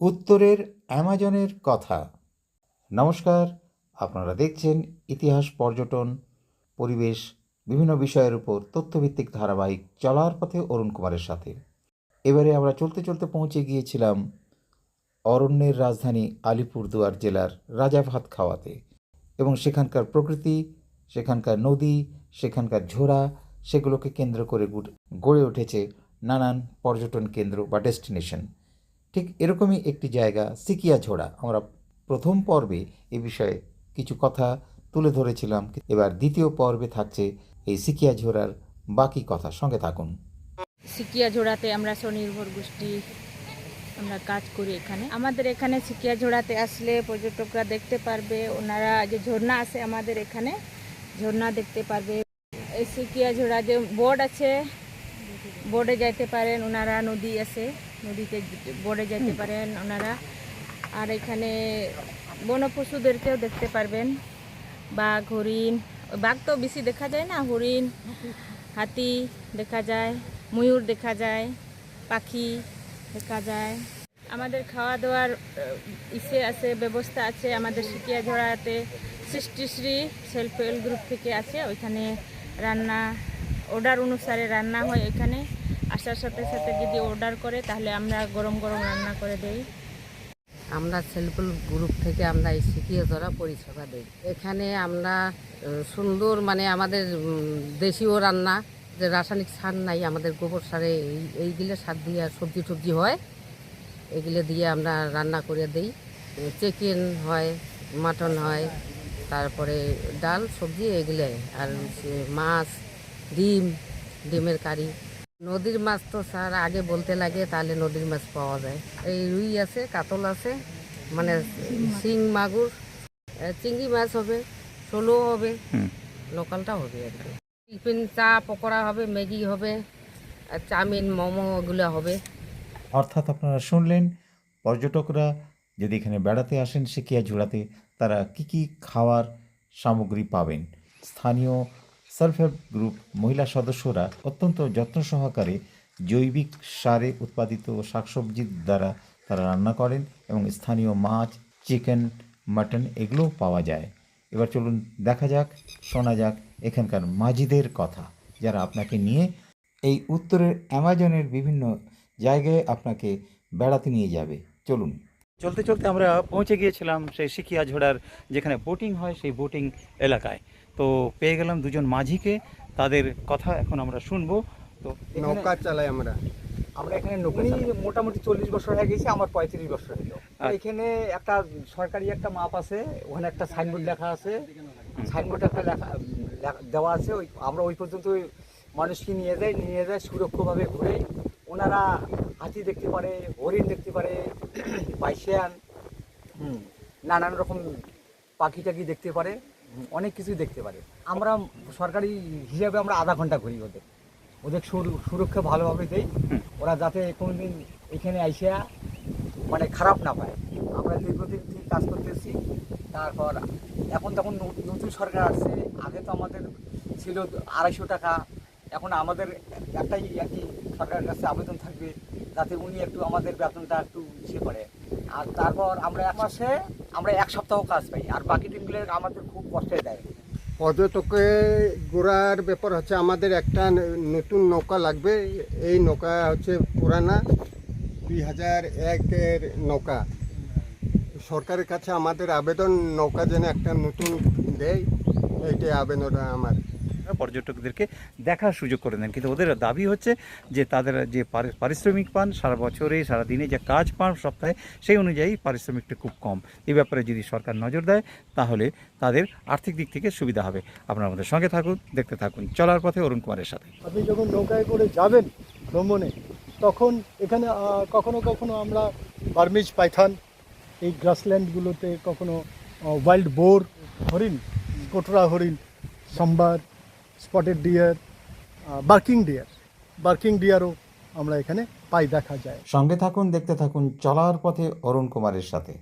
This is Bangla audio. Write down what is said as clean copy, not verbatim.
উত্তরের অ্যামাজনের কথা। নমস্কার, আপনারা দেখছেন ইতিহাস, পর্যটন, পরিবেশ বিভিন্ন বিষয়ের উপর তথ্যভিত্তিক ধারাবাহিক চলার পথে অরুণ কুমারের সাথে। এবারে আমরা চলতে চলতে পৌঁছে গিয়েছিলাম অরণ্যের রাজধানী আলিপুরদুয়ার জেলার রাজাভাতখাওয়াতে, এবং সেখানকার প্রকৃতি, সেখানকার নদী, সেখানকার ঝোড়া, সেগুলোকে কেন্দ্র করে গড়ে উঠেছে নানান পর্যটন কেন্দ্র বা ডেস্টিনেশন। ঠিক এরকমই একটি জায়গা সিকিয়াঝোড়া। আমরা প্রথম পর্বে এ বিষয়ে কিছু কথা তুলে ধরেছিলাম। এবার দ্বিতীয় পর্বে থাকছে এই সিকিয়াঝোড়ার বাকি কথা। সঙ্গে থাকুন। সিকিয়াঝোড়াতে আমরা স্বনির্ভর গোষ্ঠী আমরা কাজ করি। আমাদের এখানে সিকিয়াঝোড়াতে আসলে পর্যটকরা দেখতে পারবে, ওনারা যে ঝর্ণা আছে আমাদের এখানে, ঝর্ণা দেখতে পারবে। এই সিকিয়াঝোড়া যে বোর্ড আছে, বোর্ডে যাইতে পারেন ওনারা। নদী আছে, নদীতে বোর্ডে যাইতে পারেন ওনারা। আর এখানে বনপশুদেরকেও দেখতে পারবেন, বাঘ, হরিণ। বাঘ তো বেশি দেখা যায় না, হরিণ, হাতি দেখা যায়, ময়ূর দেখা যায়, পাখি দেখা যায়। আমাদের খাওয়া দাওয়ার আছে, ব্যবস্থা আছে আমাদের সিকিয়াঝোড়াতে। সৃষ্টিশ্রী সেলফ হেল্প গ্রুপ থেকে আছে, ওইখানে রান্না অর্ডার অনুসারে রান্না হয়। এখানে আসার সাথে সাথে যদি অর্ডার করে তাহলে আমরা গরম গরম রান্না করে দেই। আমরা সেলফ হেল্প গ্রুপ থেকে আমরা এই সিকিয়াঝোড়া পরিষেবা দিই। এখানে আমরা সুন্দর আমাদের দেশীয় রান্না, যে রাসায়নিক সার নাই, আমাদের গোবর সারে এইগুলো সার দিয়ে সবজি টবজি হয়, এগুলো দিয়ে আমরা রান্না করে দিই। চিকেন হয়, মাটন হয়, তারপরে ডাল, সবজি এগুলো, আর মাছ, ডিমের কারি। নদীর মাছ তো স্যার আগে বলতে লাগে, তাহলে নদীর মাছ পাওয়া যায়। এই রুই আছে, কাতল আছে, শিং, মাগুর, চিংড়ি মাছ হবে, শোলও হবে, লোকালটা হবে আর কি। টিফিন, চা, পকোড়া হবে, ম্যাগি হবে, চাউমিন, মোমো, ওগুলো হবে। অর্থাৎ আপনারা শুনলেন, পর্যটকরা যদি এখানে বেড়াতে আসেন সিকিয়াঝোড়াতে, তারা কি খাওয়ার সামগ্রী পাবেন। স্থানীয় সেলফ হেল্প গ্রুপ মহিলা সদস্যরা অত্যন্ত যত্ন সহকারে জৈবিক সারে উৎপাদিত শাকসবজির দ্বারা তারা রান্না করেন, এবং স্থানীয় মাছ, চিকেন, মাটন এগুলোও পাওয়া যায়। এবার চলুন দেখা যাক, শোনা যাক এখানকার মাঝিদের কথা, যারা আপনাকে নিয়ে এই উত্তরের অ্যামাজনের বিভিন্ন জায়গায় আপনাকে বেড়াতে নিয়ে যাবে। চলুন। চলতে চলতে আমরা পৌঁছে গিয়েছিলাম সেই সিকিয়াঝোড়ার যেখানে বোটিং হয়, সেই বোটিং এলাকায়। তো পেয়ে গেলাম দুজন মাঝিকে, তাদের কথা এখন আমরা শুনবো। তো নৌকা চালাই আমরা এখানে মোটামুটি 40 বছর হয়ে গেছে, আমার 35 বছর হলো। এখানে একটা সরকারি একটা মাপ আছে, ওখানে একটা সাইনবোর্ড লেখা আছে, সাইনবোর্ড একটা দেওয়া আছে। আমরা ওই পর্যন্ত মানুষকে নিয়ে যায় সুরক্ষভাবে ঘুরে। ওনারা হাতি দেখতে পারে, হরিণ দেখতে পারে, বাইশিয়ান, নানান রকম পাখি টাকি দেখতে পারে, অনেক কিছুই দেখতে পারে। আমরা সরকারি হিসাবে আমরা আধা ঘন্টা ঘুরি ওদের সুরক্ষা ভালোভাবে দেই, ওরা যাতে কোনোদিন এখানে আইসা খারাপ না পায়। আমরা দীর্ঘদিন থেকে কাজ করতেছি। তারপর এখন তখন নতুন সরকার আসছে, আগে তো আমাদের ছিল 250 টাকা। এখন আমাদের একটাই আর কি সরকারের কাছে আবেদন থাকবে, যাতে উনি একটু আমাদের বেতনটা একটু করে। আর তারপর আমরা এক সপ্তাহ কাজ পাই, আর বাকি দিনগুলো আমাদের খুব কষ্টে দেয়। পর্যটকে ঘোরার ব্যাপার হচ্ছে, আমাদের একটা নতুন নৌকা লাগবে। এই নৌকা হচ্ছে পুরানা 2001-এর নৌকা। সরকারের কাছে আমাদের আবেদন, নৌকা যেন একটা নতুন দেয়, এইটাই আবেদন আমার। পর্যটকদেরকে দেখার সুযোগ করে দেন, কিন্তু ওদের দাবি হচ্ছে যে তাদের যে পারিশ্রমিক পান সারা বছরে, সারা দিনে যে কাজ পান সপ্তাহে, সেই অনুযায়ী পারিশ্রমিকটা খুব কম। এই ব্যাপারে যদি সরকার নজর দেয় তাহলে তাদের আর্থিক দিক থেকে সুবিধা হবে। আপনারা আমাদের সঙ্গে থাকুন, দেখতে থাকুন চলার পথে অরুণ কুমারের সাথে। আপনি যখন নৌকায় করে যাবেন ভ্রমণে, তখন এখানে কখনো কখনো আমরা বার্মিজ পাইথন, এই গ্রাসল্যান্ডগুলোতে কখনো ওয়াইল্ড বোর, হরিণ, কোটরা হরিণ, সম্বার, স্পটেড ডিয়ার, বার্কিং ডিয়ারও আমরা এখানে দেখা যায়। সঙ্গে থাকুন, দেখতে থাকুন চলার পথে অরুণ কুমারের সাথে।